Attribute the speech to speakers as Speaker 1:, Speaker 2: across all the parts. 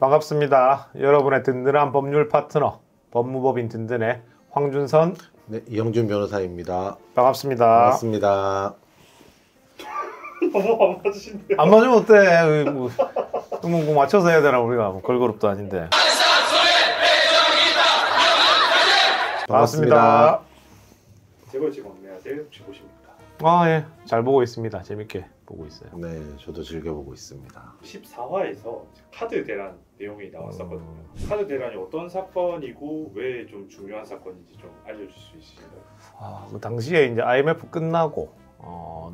Speaker 1: 반갑습니다. 여러분의 든든한 법률 파트너, 법무법인 든든의 황준선,
Speaker 2: 네, 이영준 변호사입니다.
Speaker 1: 반갑습니다.
Speaker 2: 반갑습니다.
Speaker 3: 너무 안 맞으신데요?
Speaker 1: 안 맞으면 어때? 뭐 맞춰서 해야 되나 우리가 뭐 걸그룹도 아닌데. 반갑습니다.
Speaker 3: 제가 지금 안내하세요. 혹시 보십니까?
Speaker 1: 아, 예. 잘 보고 있습니다. 재밌게 보고 있어요.
Speaker 2: 네, 저도 즐겨보고 있습니다.
Speaker 3: 14화에서 카드 대란 내용이 나왔었거든요. 카드 대란이 어떤 사건이고 왜 좀 중요한 사건인지 좀 알려줄 수 있으신가요?
Speaker 1: 그 당시에 이제 IMF 끝나고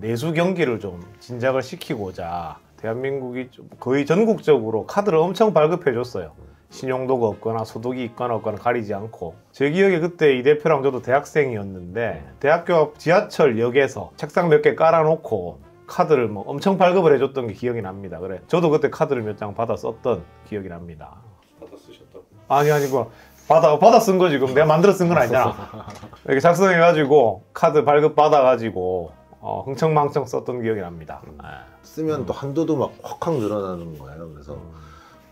Speaker 1: 내수 경기를 좀 진작을 시키고자 대한민국이 좀 거의 전국적으로 카드를 엄청 발급해줬어요. 신용도가 없거나 소득이 있거나 없거나 가리지 않고. 제 기억에 그때 이 대표랑 저도 대학생이었는데 대학교 앞 지하철역에서 책상 몇 개 깔아놓고 카드를 뭐 엄청 발급을 해줬던 게 기억이 납니다. 그래, 저도 그때 카드를 몇 장 받아 썼던 기억이 납니다.
Speaker 3: 받아 쓰셨다고?
Speaker 1: 아니고 받아 쓴 거지. 그럼 내가 만들어 쓴 건 아니잖아. 이렇게 작성해가지고 카드 발급 받아가지고 흥청망청 썼던 기억이 납니다.
Speaker 2: 쓰면 또 한도도 막 확확 늘어나는 거예요. 그래서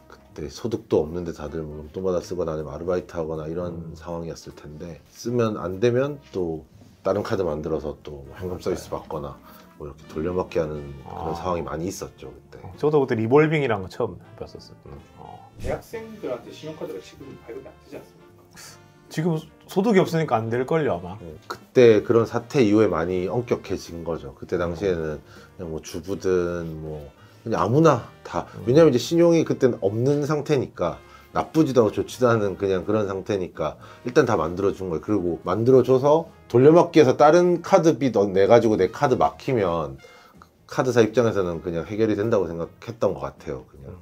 Speaker 2: 그때 소득도 없는데 다들 뭐 용돈 받아 쓰거나 아니면 아르바이트 하거나 이런 상황이었을 텐데, 쓰면 안 되면 또 다른 카드 만들어서 또 현금 서비스 받거나 뭐 이렇게 돌려막기 하는 그런 상황이 많이 있었죠 그때.
Speaker 1: 저도 그때 리볼빙이라는 거 처음 배웠었어요.
Speaker 3: 대학생들한테 신용카드가 지금 발급이 안 되지 않습니까?
Speaker 1: 지금 소득이 없으니까 안 될걸요 아마.
Speaker 2: 그때 그런 사태 이후에 많이 엄격해진 거죠. 그때 당시에는 그냥 뭐 주부든 뭐 그냥 아무나 다, 왜냐면 이제 신용이 그때는 없는 상태니까, 나쁘지도 않고 좋지도 않은 그냥 그런 상태니까 일단 다 만들어준 거예요. 그리고 만들어줘서 돌려막기해서 다른 카드비 내 가지고 내 카드 막히면 카드사 입장에서는 그냥 해결이 된다고 생각했던 것 같아요 그냥.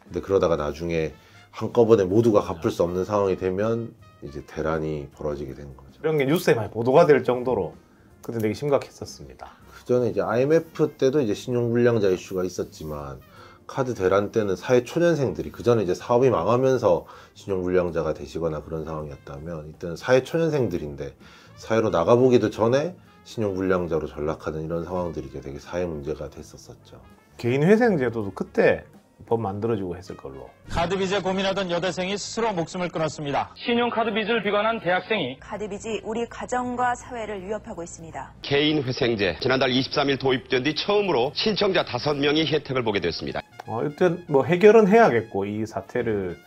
Speaker 2: 근데 그러다가 나중에 한꺼번에 모두가 갚을 수 없는 상황이 되면 이제 대란이 벌어지게 된 거죠.
Speaker 1: 이런 게 뉴스에 많이 보도가 될 정도로 그때 되게 심각했었습니다.
Speaker 2: 그 전에 이제 IMF 때도 이제 신용불량자 이슈가 있었지만, 카드 대란 때는 사회 초년생들이, 그 전에 이제 사업이 망하면서 신용불량자가 되시거나 그런 상황이었다면, 이때는 사회 초년생들인데 사회로 나가보기도 전에 신용불량자로 전락하는 이런 상황들이 이제 되게 사회 문제가 됐었었죠.
Speaker 1: 개인회생제도도 그때 법 만들어지고 했을 걸로.
Speaker 4: 카드 빚에 고민하던 여대생이 스스로 목숨을 끊었습니다. 신용카드 빚을 비관한 대학생이
Speaker 5: 카드 빚이 우리 가정과 사회를 위협하고 있습니다.
Speaker 6: 개인 회생제 지난달 23일 도입된 뒤 처음으로 신청자 5명이 혜택을 보게 됐습니다.
Speaker 1: 일단 뭐 해결은 해야겠고, 이 사태를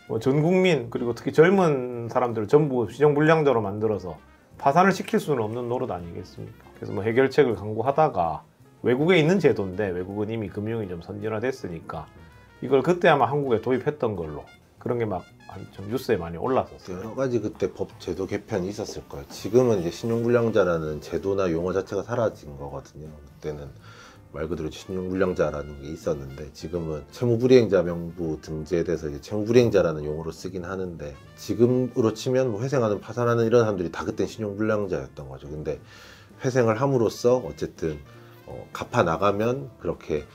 Speaker 1: 뭐 전 국민 그리고 특히 젊은 사람들을 전부 신용불량자로 만들어서 파산을 시킬 수는 없는 노릇 아니겠습니까? 그래서 뭐 해결책을 강구하다가, 외국에 있는 제도인데 외국은 이미 금융이 좀 선진화됐으니까 이걸 그때 아마 한국에 도입했던 걸로, 그런 게 막 좀 뉴스에 많이 올랐었어요.
Speaker 2: 여러 가지 그때 법 제도 개편이 있었을 거예요. 지금은 이제 신용불량자라는 제도나 용어 자체가 사라진 거거든요. 그때는 말 그대로 신용불량자라는 게 있었는데, 지금은 채무불이행자 명부 등재에 대해서 이제 채무불이행자라는 용어로 쓰긴 하는데, 지금으로 치면 뭐 회생하는 파산하는 이런 사람들이 다 그때 신용불량자였던 거죠. 근데 회생을 함으로써 어쨌든 갚아 나가면 그렇게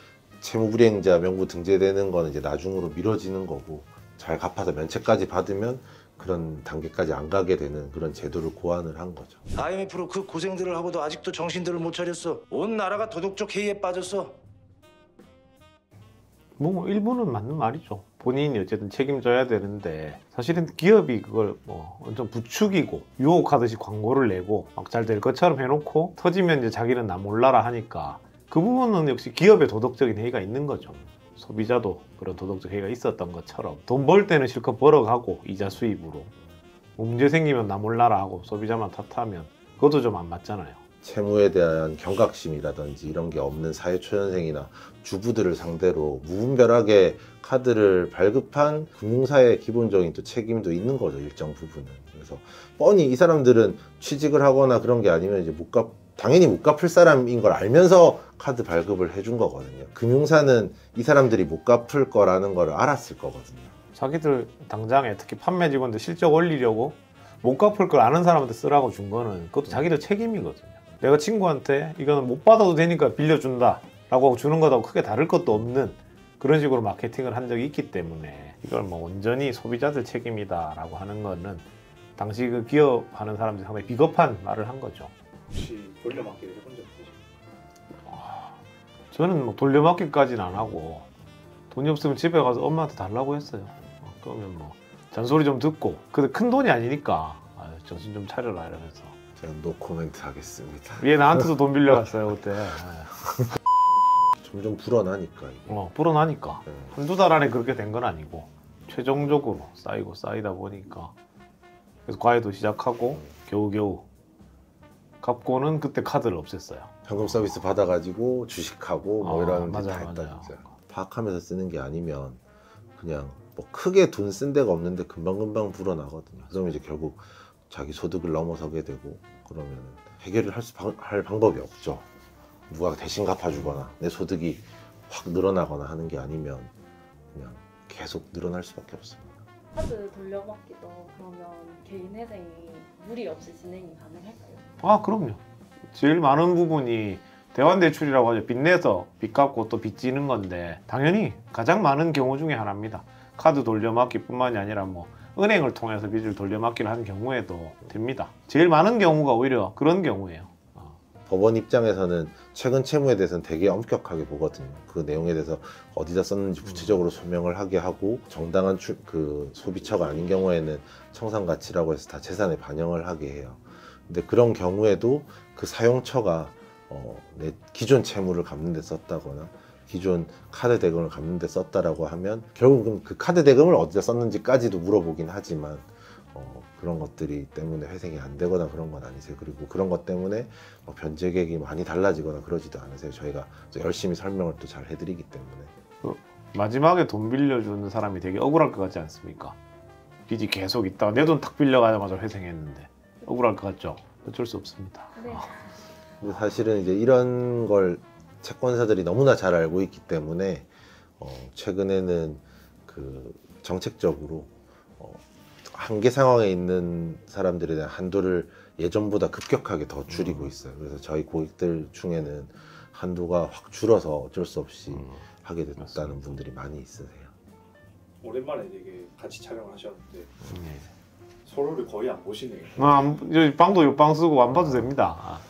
Speaker 2: 채무불이행자 명부 등재되는 거는 이제 나중으로 미뤄지는 거고, 잘 갚아서 면책까지 받으면 그런 단계까지 안 가게 되는 그런 제도를 고안을 한 거죠.
Speaker 7: IMF로 그 고생들을 하고도 아직도 정신들을 못 차렸어. 온 나라가 도덕적 해이에 빠졌어.
Speaker 1: 뭐 일부는 맞는 말이죠. 본인이 어쨌든 책임져야 되는데, 사실은 기업이 그걸 뭐 엄청 부추기고 유혹하듯이 광고를 내고 막 잘 될 것처럼 해놓고 터지면 이제 자기는 나 몰라라 하니까, 그 부분은 역시 기업의 도덕적인 해이가 있는 거죠. 소비자도 그런 도덕적 해이가 있었던 것처럼 돈 벌 때는 실컷 벌어가고 이자 수입으로, 문제 생기면 나 몰라라 하고 소비자만 탓하면 그것도 좀 안 맞잖아요.
Speaker 2: 채무에 대한 경각심이라든지 이런 게 없는 사회초년생이나 주부들을 상대로 무분별하게 카드를 발급한 금융사의 기본적인 또 책임도 있는 거죠, 일정 부분은. 그래서 뻔히 이 사람들은 취직을 하거나 그런 게 아니면 이제 당연히 못 갚을 사람인 걸 알면서 카드 발급을 해준 거거든요. 금융사는 이 사람들이 못 갚을 거라는 걸 알았을 거거든요.
Speaker 1: 자기들 당장에 특히 판매 직원들 실적 올리려고 못 갚을 걸 아는 사람한테 쓰라고 준 거는 그것도 자기들 책임이거든요. 내가 친구한테 이거는 못 받아도 되니까 빌려준다 라고 하고 주는 거하고 크게 다를 것도 없는 그런 식으로 마케팅을 한 적이 있기 때문에, 이걸 뭐 온전히 소비자들 책임이다 라고 하는 거는 당시 그 기업하는 사람들이 상당히 비겁한 말을 한 거죠.
Speaker 3: 혹시 돌려막기를 해본 적 있으십니까?
Speaker 1: 저는 뭐 돌려막기까지는 안 하고 돈이 없으면 집에 가서 엄마한테 달라고 했어요. 그러면 뭐 잔소리 좀 듣고, 근데 큰 돈이 아니니까 아유, 정신 좀 차려라 이러면서.
Speaker 2: 저는 노 코멘트 하겠습니다.
Speaker 1: 얘 나한테도 돈 빌려갔어요 그때.
Speaker 2: 점점 불어나니까 이게.
Speaker 1: 불어나니까.
Speaker 2: 네.
Speaker 1: 한두 달 안에 그렇게 된 건 아니고 최종적으로 쌓이고 쌓이다 보니까, 그래서 과외도 시작하고 겨우겨우 갚고는 그때 카드를 없앴어요.
Speaker 2: 현금 서비스 받아가지고 주식하고 뭐 이런 데 다
Speaker 1: 맞아요.
Speaker 2: 했다 진짜. 파악하면서 쓰는 게 아니면 그냥 뭐 크게 돈 쓴 데가 없는데 금방금방 불어나거든요. 그러면 이제 결국 자기 소득을 넘어서게 되고, 그러면 해결을 할 방법이 없죠. 누가 대신 갚아주거나 내 소득이 확 늘어나거나 하는 게 아니면 그냥 계속 늘어날 수밖에 없습니다.
Speaker 8: 카드 돌려받기도 그러면 개인 회생이 무리 없이 진행이 가능할까요?
Speaker 1: 아, 그럼요. 제일 많은 부분이 대환대출이라고 하죠. 빚내서 빚 갚고 또 빚 지는 건데, 당연히 가장 많은 경우 중에 하나입니다. 카드 돌려막기뿐만이 아니라 뭐 은행을 통해서 빚을 돌려막기를 하는 경우에도 됩니다. 제일 많은 경우가 오히려 그런 경우예요.
Speaker 2: 법원 입장에서는 최근 채무에 대해서는 되게 엄격하게 보거든요. 그 내용에 대해서 어디다 썼는지 구체적으로 소명을 하게 하고, 정당한 그 소비처가 아닌 경우에는 청산가치라고 해서 다 재산에 반영을 하게 해요. 근데 그런 경우에도 그 사용처가 내 기존 채무를 갚는 데 썼다거나 기존 카드 대금을 갚는 데 썼다라고 하면 결국은 그 카드 대금을 어디다 썼는지까지도 물어보긴 하지만 그런 것들이 때문에 회생이 안 되거나 그런 건 아니세요. 그리고 그런 것 때문에 변제 계획이 많이 달라지거나 그러지도 않으세요. 저희가 열심히 설명을 또 잘 해드리기 때문에.
Speaker 1: 마지막에 돈 빌려주는 사람이 되게 억울할 것 같지 않습니까? 빚이 계속 있다가 내 돈 탁 빌려가자마자 회생했는데 억울할 것 같죠? 어쩔 수 없습니다.
Speaker 8: 네.
Speaker 2: 근데 사실은 이제 이런 걸 채권사들이 너무나 잘 알고 있기 때문에 최근에는 그 정책적으로 한계 상황에 있는 사람들에 대한 한도를 예전보다 급격하게 더 줄이고 있어요. 그래서 저희 고객들 중에는 한도가 확 줄어서 어쩔 수 없이 하게 됐다는
Speaker 1: 맞습니다.
Speaker 2: 분들이 많이 있으세요.
Speaker 3: 오랜만에 되게 같이 촬영하셨는데 서로를 거의 안 보시네요.
Speaker 1: 여기 방도 옆방 쓰고 안 봐도 됩니다.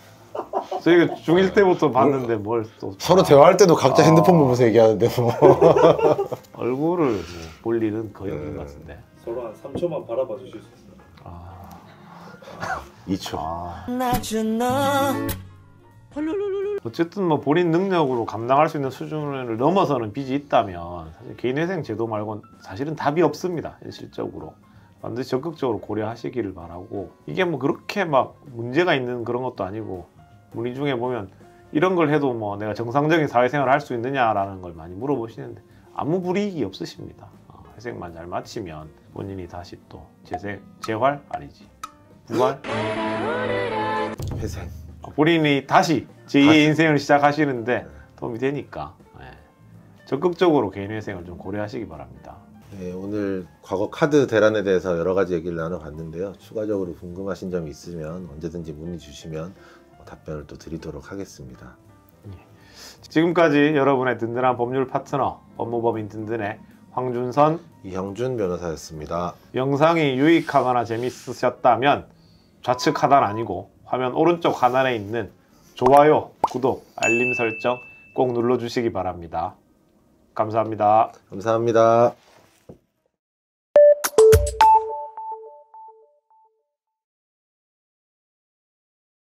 Speaker 1: 저희가 중1 때부터 봤는데 뭘 또
Speaker 2: 서로 대화할 때도 각자 핸드폰 보면서 얘기하는데 뭐.
Speaker 1: 얼굴을 뭐 볼 일은 거의 없는 것 같은데.
Speaker 3: 서로 한 3초만 바라봐 주실 수 있어요?
Speaker 2: 2초.
Speaker 1: 어쨌든 뭐 본인 능력으로 감당할 수 있는 수준을 넘어서는 빚이 있다면 사실 개인회생 제도 말고는 사실은 답이 없습니다. 현실적으로 반드시 적극적으로 고려하시기를 바라고, 이게 뭐 그렇게 막 문제가 있는 그런 것도 아니고, 문의 중에 보면 이런 걸 해도 뭐 내가 정상적인 사회생활을 할 수 있느냐라는 걸 많이 물어보시는데 아무 불이익이 없으십니다. 회생만 잘 마치면 본인이 다시 또 재활 아니지 부활
Speaker 2: 회생.
Speaker 1: 본인이 다시 제2의 인생을 시작하시는데 도움이 되니까 적극적으로 개인회생을 좀 고려하시기 바랍니다.
Speaker 2: 네, 오늘 과거 카드 대란에 대해서 여러 가지 얘기를 나눠봤는데요. 추가적으로 궁금하신 점이 있으면 언제든지 문의 주시면 답변을 또 드리도록 하겠습니다.
Speaker 1: 지금까지 여러분의 든든한 법률 파트너 법무법인 든든의 황준선,
Speaker 2: 이형준 변호사였습니다.
Speaker 1: 영상이 유익하거나 재밌으셨다면 좌측 하단 아니고 화면 오른쪽 하단에 있는 좋아요, 구독, 알림 설정 꼭 눌러주시기 바랍니다. 감사합니다.
Speaker 2: 감사합니다.